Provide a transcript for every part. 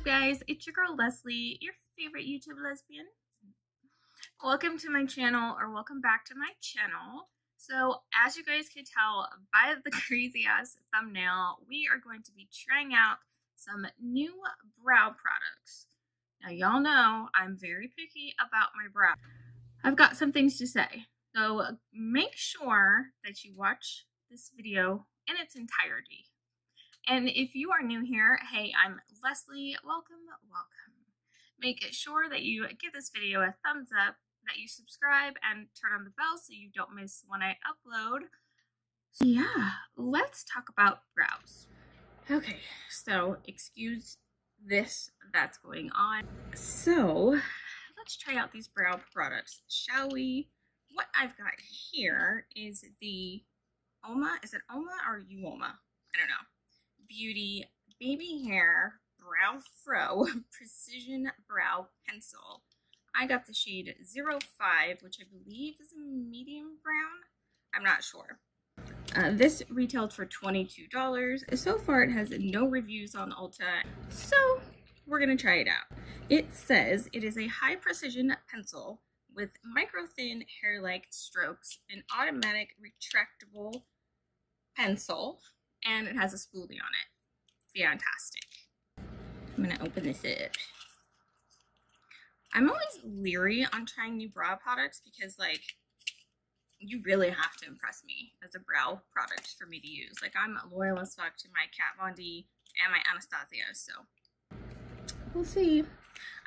guys, it's your girl Leslie, your favorite YouTube lesbian. Welcome to my channel, or welcome back to my channel. So as you guys can tell by the crazy ass thumbnail, we are going to be trying out some new brow products. Now y'all know I'm very picky about my brow. I've got some things to say, so make sure that you watch this video in its entirety. And if you are new here, hey, I'm Leslie. Welcome. Make sure that you give this video a thumbs up, that you subscribe, and turn on the bell so you don't miss when I upload. So yeah, let's talk about brows. Okay, so excuse this that's going on. So let's try out these brow products, shall we? What I've got here is the Uoma. Is it Uoma or Uoma? I don't know. Beauty Baby Hair Brow Fro Precision Brow Pencil. I got the shade 05, which I believe is a medium brown. I'm not sure. This retailed for $22. So far it has no reviews on Ulta, so we're gonna try it out. It says it is a high precision pencil with micro thin hair-like strokes, an automatic retractable pencil, and it has a spoolie on it. Fantastic. I'm gonna open this up. I'm always leery on trying new brow products because, like, you really have to impress me as a brow product for me to use. Like, I'm loyal as fuck to my Kat Von D and my Anastasia, so we'll see.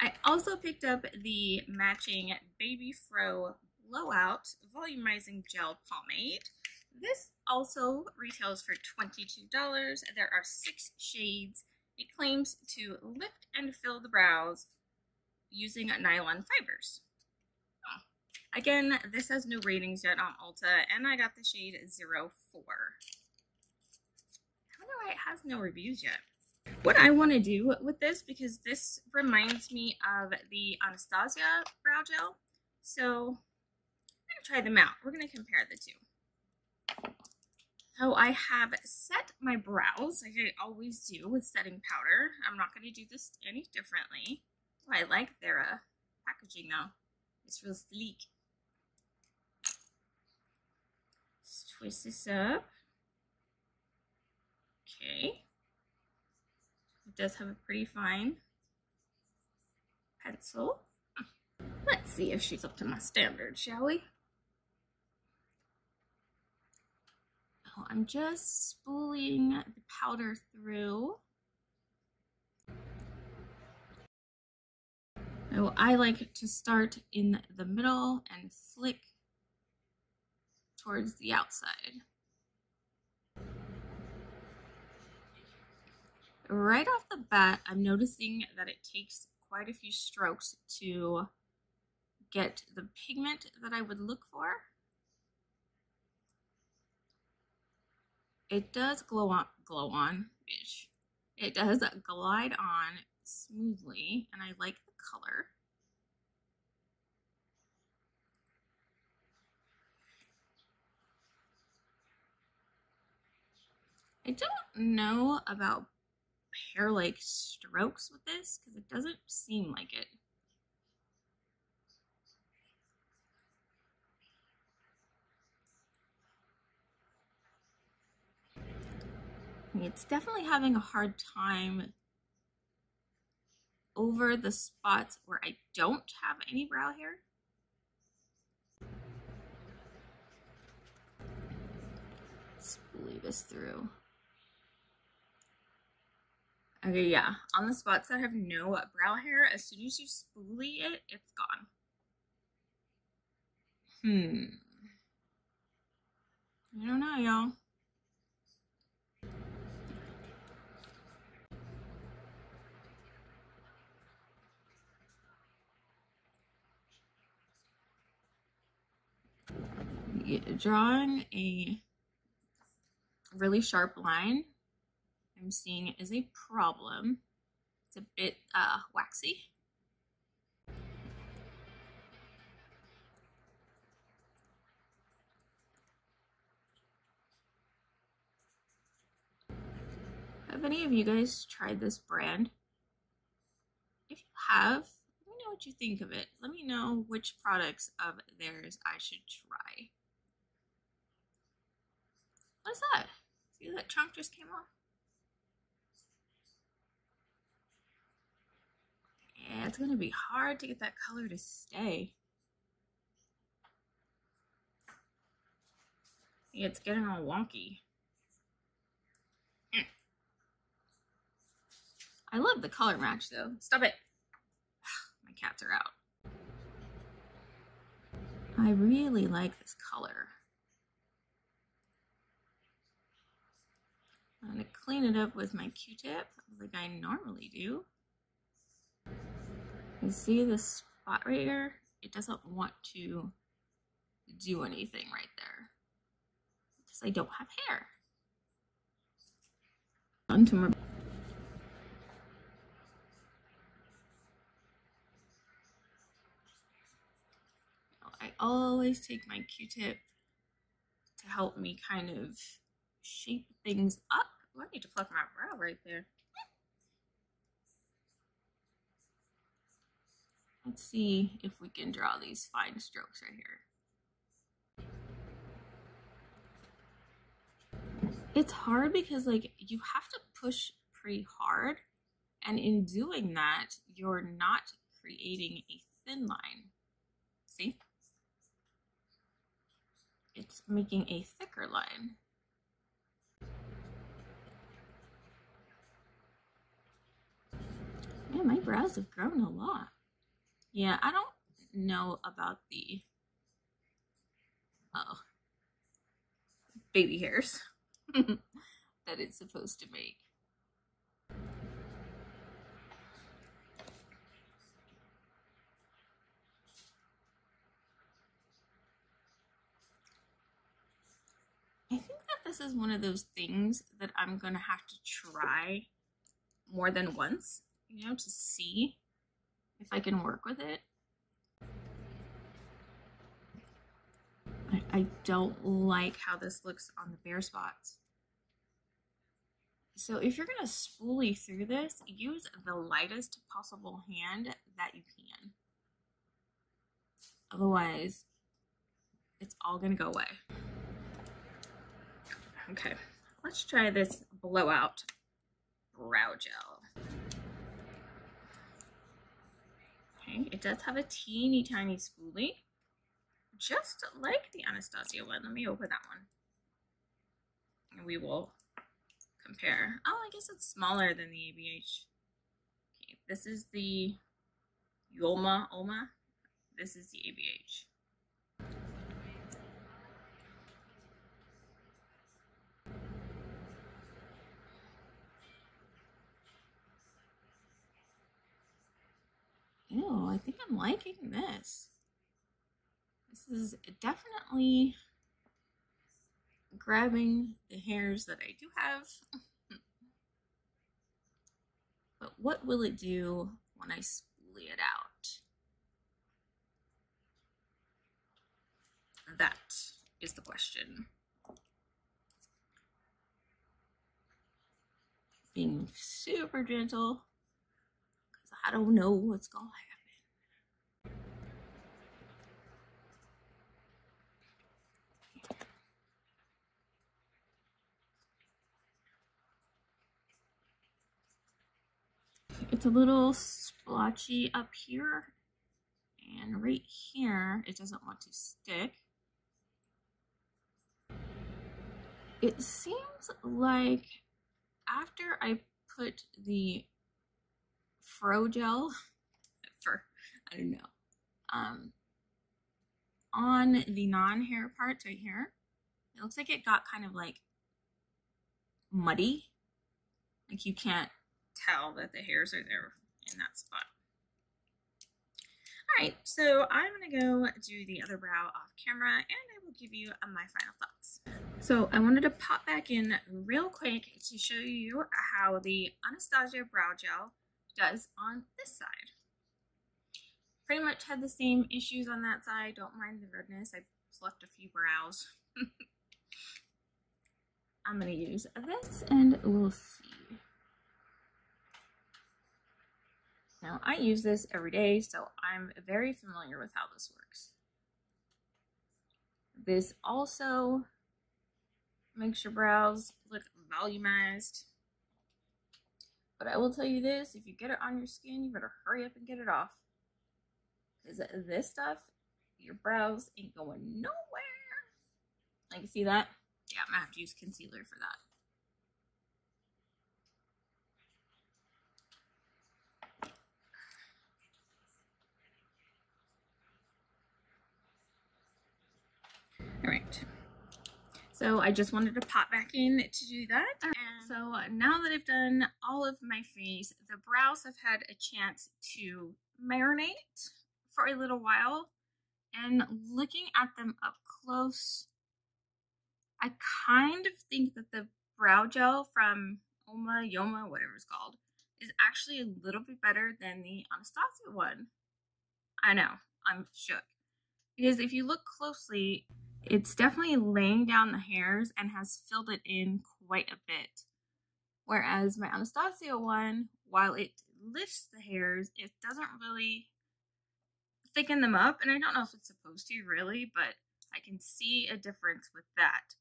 I also picked up the matching Baby Fro Blowout Volumizing Gel Pomade. This also retails for $22. There are 6 shades. It claims to lift and fill the brows using nylon fibers. Oh. Again, this has no ratings yet on Ulta, and I got the shade 04. I wonder why it has no reviews yet. What I want to do with this, because this reminds me of the Anastasia brow gel, so I'm going to try them out. We're going to compare the two. So I have set my brows, like I always do with setting powder. I'm not going to do this any differently. Oh, I like their packaging though. It's real sleek. Let's twist this up. Okay. It does have a pretty fine pencil. Let's see if she's up to my standard, shall we? Oh, I'm just spooling the powder through. So I like to start in the middle and flick towards the outside. Right off the bat, I'm noticing that it takes quite a few strokes to get the pigment that I would look for. It does glow on, bitch. It does glide on smoothly, and I like the color. I don't know about hair-like strokes with this, because it doesn't seem like it. It's definitely having a hard time over the spots where I don't have any brow hair. Spoolie this through. Okay, yeah, on the spots that have no brow hair, as soon as you spoolie it, it's gone. I don't know, y'all. Drawing a really sharp line, I'm seeing is a problem. It's a bit waxy. Have any of you guys tried this brand? have. Let me know what you think of it. Let me know which products of theirs I should try. What's that? See, that chunk just came off. Yeah, it's gonna be hard to get that color to stay. Yeah, it's getting all wonky. I love the color match though. Stop it. My cats are out. I really like this color. I'm gonna clean it up with my Q-tip like I normally do. You see this spot right here? It doesn't want to do anything right there because I don't have hair. Onto my I always take my Q-tip to help me kind of shape things up. Oh, I need to pluck my brow right there. Let's see if we can draw these fine strokes right here. It's hard because like you have to push pretty hard, and in doing that, you're not creating a thin line. See? It's making a thicker line. Yeah, my brows have grown a lot. Yeah, I don't know about the baby hairs that it's supposed to make. I think that this is one of those things that I'm gonna have to try more than once, you know, to see if I can work with it. I don't like how this looks on the bare spots. So if you're gonna spoolie through this, use the lightest possible hand that you can. Otherwise, it's all gonna go away. Okay, let's try this blowout brow gel. Okay, it does have a teeny tiny spoolie, just like the Anastasia one. Let me open that one. And we will compare. Oh, I guess it's smaller than the ABH. Okay, this is the Uoma. This is the ABH. Ew, I think I'm liking this. This is definitely grabbing the hairs that I do have. But what will it do when I spoolie it out? That is the question. Being super gentle, because I don't know what's going to happen. It's a little splotchy up here, and right here it doesn't want to stick. It seems like after I put the fro gel, I don't know, on the non-hair parts right here, it looks like it got kind of like muddy. Like you can't tell that the hairs are there in that spot. All right, so I'm gonna go do the other brow off camera, and I will give you my final thoughts. So I wanted to pop back in real quick to show you how the Anastasia brow gel does on this side. Pretty much had the same issues on that side. Don't mind the redness. I plucked a few brows. I'm gonna use this and we'll see. Now, I use this every day, so I'm very familiar with how this works. This also makes your brows look volumized. But I will tell you this, if you get it on your skin, you better hurry up and get it off. Because this stuff, your brows ain't going nowhere. Like, you see that? Yeah, I'm gonna have to use concealer for that. All right. So I just wanted to pop back in to do that. And so now that I've done all of my face, the brows have had a chance to marinate for a little while. And looking at them up close, I kind of think that the brow gel from Uoma, whatever it's called, is actually a little bit better than the Anastasia one. I know, I'm shook. Because if you look closely, it's definitely laying down the hairs and has filled it in quite a bit. Whereas my Anastasia one, while it lifts the hairs, it doesn't really thicken them up. And I don't know if it's supposed to really, but I can see a difference with that.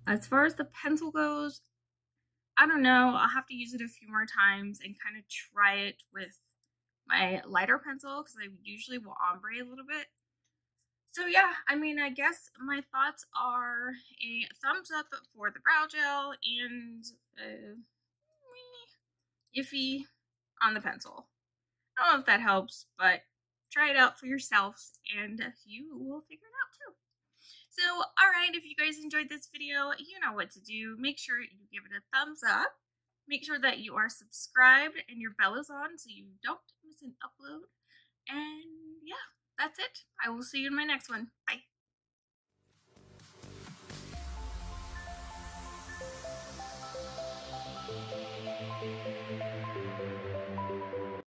As far as the pencil goes, I don't know. I'll have to use it a few more times and kind of try it with my lighter pencil because I usually will ombre a little bit. So yeah, I mean, I guess my thoughts are a thumbs up for the brow gel and iffy on the pencil. I don't know if that helps, but try it out for yourselves and you will figure it out too. So, alright, if you guys enjoyed this video, you know what to do. Make sure you give it a thumbs up. Make sure that you are subscribed and your bell is on so you don't miss an upload. And yeah, that's it. I will see you in my next one. Bye.